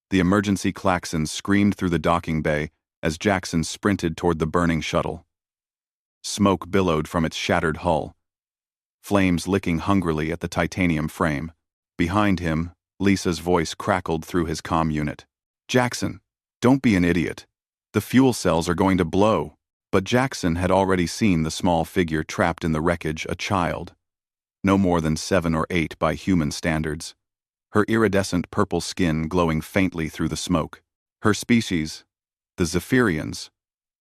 The emergency klaxon screamed through the docking bay as Jackson sprinted toward the burning shuttle. Smoke billowed from its shattered hull, flames licking hungrily at the titanium frame. Behind him, Lisa's voice crackled through his comm unit. "Jackson, don't be an idiot. The fuel cells are going to blow." But Jackson had already seen the small figure trapped in the wreckage, a child, no more than 7 or 8 by human standards, her iridescent purple skin glowing faintly through the smoke. Her species, the Zephyrians,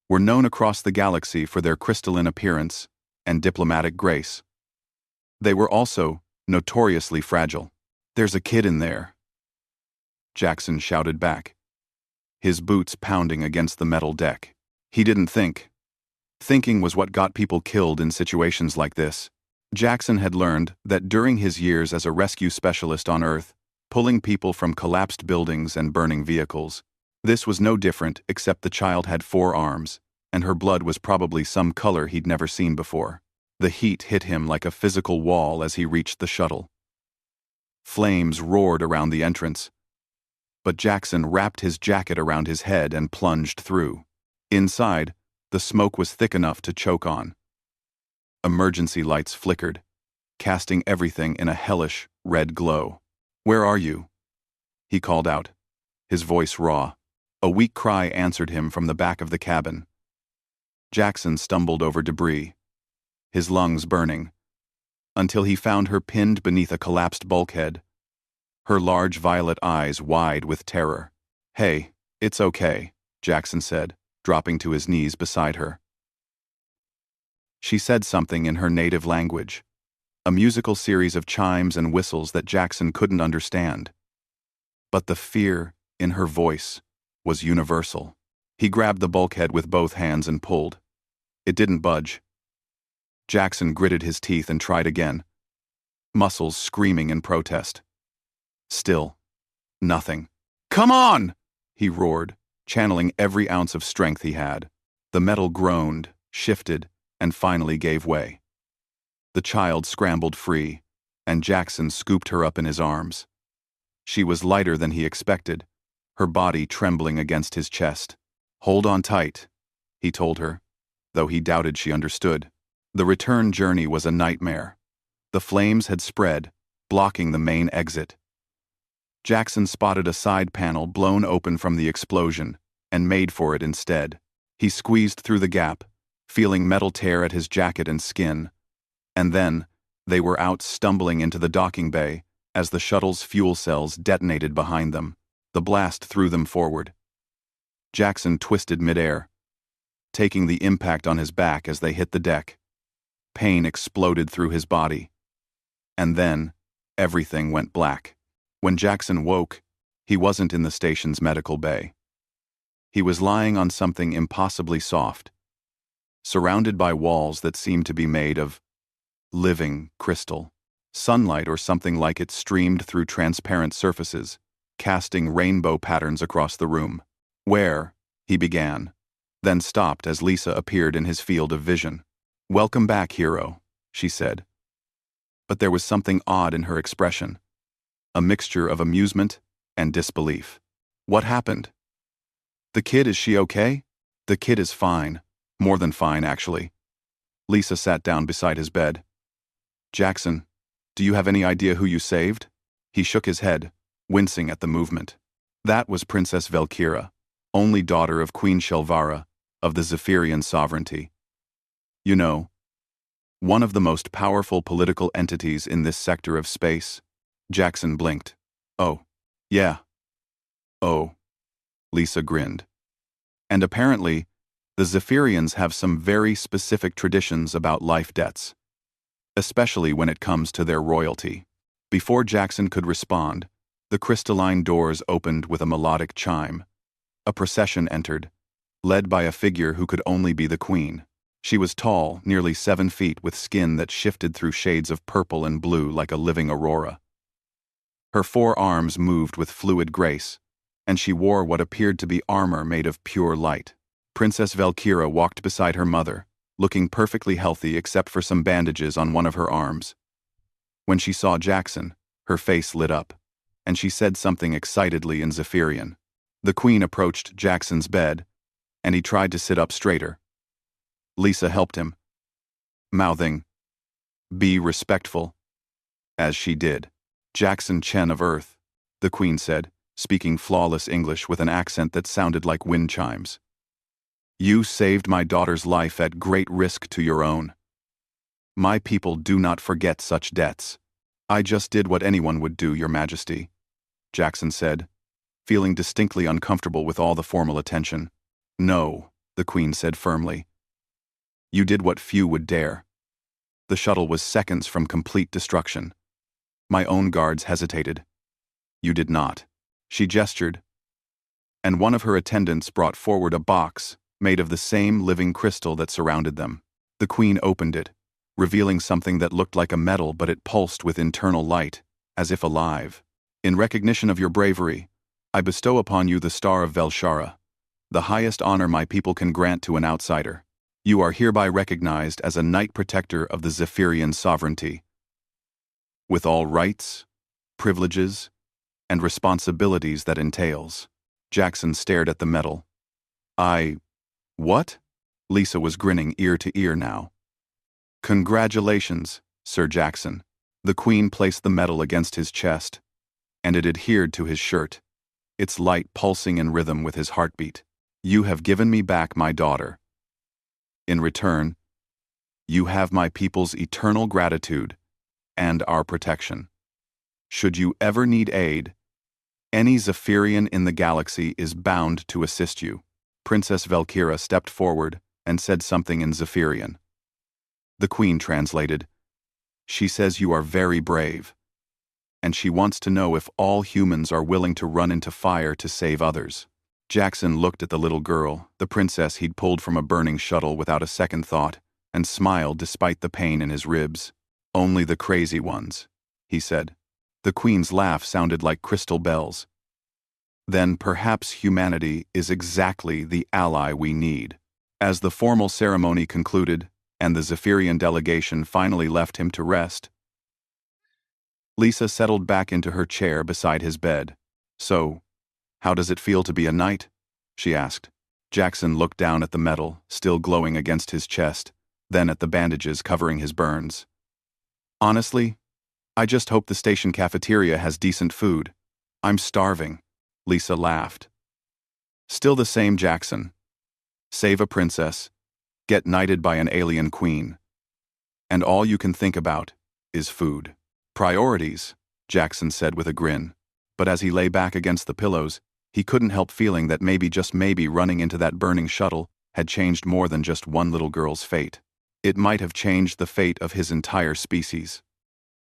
were known across the galaxy for their crystalline appearance and diplomatic grace. They were also notoriously fragile. "There's a kid in there," Jackson shouted back, his boots pounding against the metal deck. He didn't think. Thinking was what got people killed in situations like this. Jackson had learned that during his years as a rescue specialist on Earth, pulling people from collapsed buildings and burning vehicles, this was no different except the child had 4 arms, and her blood was probably some color he'd never seen before. The heat hit him like a physical wall as he reached the shuttle. Flames roared around the entrance, but Jackson wrapped his jacket around his head and plunged through. Inside, the smoke was thick enough to choke on. Emergency lights flickered, casting everything in a hellish red glow. "Where are you?" he called out, his voice raw. A weak cry answered him from the back of the cabin. Jackson stumbled over debris, his lungs burning, until he found her pinned beneath a collapsed bulkhead, her large violet eyes wide with terror. "Hey, it's okay," Jackson said, dropping to his knees beside her. She said something in her native language, a musical series of chimes and whistles that Jackson couldn't understand. But the fear in her voice was universal. He grabbed the bulkhead with both hands and pulled. It didn't budge. Jackson gritted his teeth and tried again, muscles screaming in protest. Still, nothing. "Come on!" he roared, channeling every ounce of strength he had. The metal groaned, shifted, and finally gave way. The child scrambled free, and Jackson scooped her up in his arms. She was lighter than he expected, her body trembling against his chest. "Hold on tight," he told her, though he doubted she understood. The return journey was a nightmare. The flames had spread, blocking the main exit. Jackson spotted a side panel blown open from the explosion and made for it instead. He squeezed through the gap, feeling metal tear at his jacket and skin, and then they were out stumbling into the docking bay as the shuttle's fuel cells detonated behind them. The blast threw them forward. Jackson twisted midair, taking the impact on his back as they hit the deck. Pain exploded through his body. And then, everything went black. When Jackson woke, he wasn't in the station's medical bay. He was lying on something impossibly soft, surrounded by walls that seemed to be made of living crystal. Sunlight or something like it streamed through transparent surfaces, casting rainbow patterns across the room. "Where?" he began, then stopped as Lisa appeared in his field of vision. "Welcome back, hero," she said. But there was something odd in her expression, a mixture of amusement and disbelief. "What happened?" "The kid, is she okay?" "The kid is fine. More than fine, actually." Lisa sat down beside his bed. "Jackson, do you have any idea who you saved?" He shook his head, wincing at the movement. "That was Princess Valkyra, only daughter of Queen Shelvara, of the Zephyrian sovereignty. You know, one of the most powerful political entities in this sector of space." Jackson blinked. "Oh, yeah." "Oh," Lisa grinned. "And apparently, the Zephyrians have some very specific traditions about life debts, especially when it comes to their royalty." Before Jackson could respond, the crystalline doors opened with a melodic chime. A procession entered, led by a figure who could only be the queen. She was tall, nearly 7 feet, with skin that shifted through shades of purple and blue like a living aurora. Her 4 arms moved with fluid grace, and she wore what appeared to be armor made of pure light. Princess Valkyra walked beside her mother, looking perfectly healthy except for some bandages on one of her arms. When she saw Jackson, her face lit up. and she said something excitedly in Zephyrian. The Queen approached Jackson's bed, and he tried to sit up straighter. Lisa helped him, mouthing, "Be respectful," as she did. "Jackson Chen of Earth," the Queen said, speaking flawless English with an accent that sounded like wind chimes. "You saved my daughter's life at great risk to your own. My people do not forget such debts." "I just did what anyone would do, Your Majesty," Jackson said, feeling distinctly uncomfortable with all the formal attention. "No," the Queen said firmly. "You did what few would dare. The shuttle was seconds from complete destruction. My own guards hesitated. You did not." She gestured, and one of her attendants brought forward a box made of the same living crystal that surrounded them. The Queen opened it, revealing something that looked like a metal, but it pulsed with internal light, as if alive. "In recognition of your bravery, I bestow upon you the Star of Velshara, the highest honor my people can grant to an outsider. You are hereby recognized as a Knight Protector of the Zephyrian sovereignty, with all rights, privileges, and responsibilities that entails." Jackson stared at the medal. What?" Lisa was grinning ear to ear now. "Congratulations, Sir Jackson." The Queen placed the medal against his chest, and it adhered to his shirt, its light pulsing in rhythm with his heartbeat. "You have given me back my daughter. In return, you have my people's eternal gratitude and our protection. Should you ever need aid, any Zephyrian in the galaxy is bound to assist you." Princess Velkira stepped forward and said something in Zephyrian. The Queen translated, "She says you are very brave, and she wants to know if all humans are willing to run into fire to save others." Jackson looked at the little girl, the princess he'd pulled from a burning shuttle without a second thought, and smiled despite the pain in his ribs. "Only the crazy ones," he said. The Queen's laugh sounded like crystal bells. "Then perhaps humanity is exactly the ally we need." As the formal ceremony concluded, and the Zephyrian delegation finally left him to rest, Lisa settled back into her chair beside his bed. "So, how does it feel to be a knight?" she asked. Jackson looked down at the medal, still glowing against his chest, then at the bandages covering his burns. "Honestly, I just hope the station cafeteria has decent food. I'm starving." Lisa laughed. "Still the same, Jackson. Save a princess, get knighted by an alien queen, and all you can think about is food." "Priorities," Jackson said with a grin. But as he lay back against the pillows, he couldn't help feeling that maybe, just maybe, running into that burning shuttle had changed more than just one little girl's fate. It might have changed the fate of his entire species.